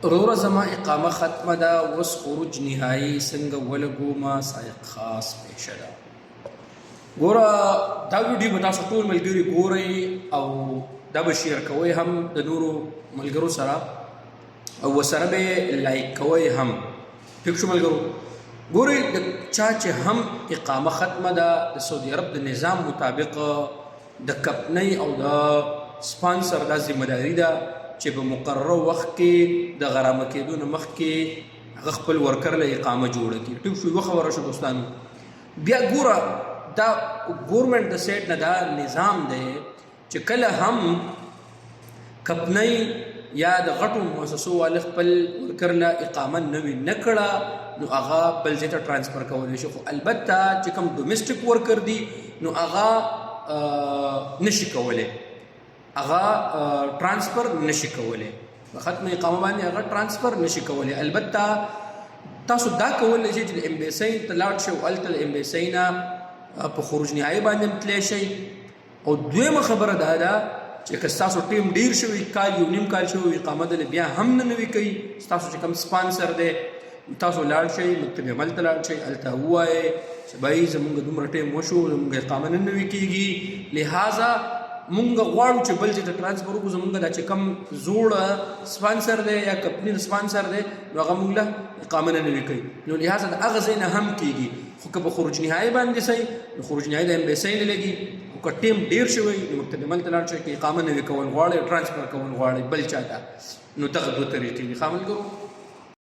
وروره زما اقامه ختمه ده، اوس خروج نهایي څنګه ولګومه سایق خاص پیشه ده. ګوره دا ویډیو به تاسو ټول ملګري ګورئ او دا به شیر کوئ هم د نورو ملګرو سره او ورسره به لایک کوئ هم. ټیک شو ملګرو؟ ګورئ د چا چې هم اقامه ختمه ده د سعودي عرب د نظام مطابق د کمپنۍ او د سپانسر دا ذمهداري ده چې په مقرره وخت کې د غرامه کېدو نه مخکې هغه خپل ورکر له اقامه جوړه کړي. ټیک شو؟ یوه خبره شو دوستانو. بیا ګوره دا ګورمنټ د سیټ نه دا نظام دی چې کله هم کمپنۍ یا د غټو مؤسسو والا خپل ورکر له اقامه نوې نه کړه نو هغه بل ځای ته ټرانسفر کولی شي. خو البته چې کوم ډومسټک ورکر دي نو هغه نشي کولی، هغه ټرانسفر نشي کولی، په ختم اقامه باندې هغه ټرانسفر نشي کولی. البته تاسو دا کولی شئ چې د امبیسۍ ته لاړ شئ او هلته د امبیسۍ نه په خروج نهایي باندې هم تللی شئ. او دویمه خبره دا ده چې که ستاسو ټیم ډیر شوي، کال یو نیم کال شوی، اقامه دله بیا هم نه نوي کوي، ستاسو چې کوم سپانسر دی تاسو لاړ شئ مکتب عمل ته لاړ شئ، هلته ووایئ چې بھائی زمونږ دومره ټیم وشو، زمونږ اقامه نه نوي کېږي، لہذا مونږ غواړو چې بل ځای ته ټرانسفر وکړو، زمونږ دا چې کوم زوړ سپانسر دی یا کمپني سپانسر دی نو هغه مونږ له اقامه نه نوي کوي. نو لہذا د هغه ځای نه هم کېږي. خو که په خروج نهایي باندې صحیح نو خروج نهایي د امبیسۍ نه لګي. او که ټیم ډیر شوی نو مکتب عمل ته لاړ شئ، که اقامه نوي کول غواړئ ټرانسفر کول غواړئ بل چا ته، نو دغه دوه طریقې دي. ښه ملګرو؟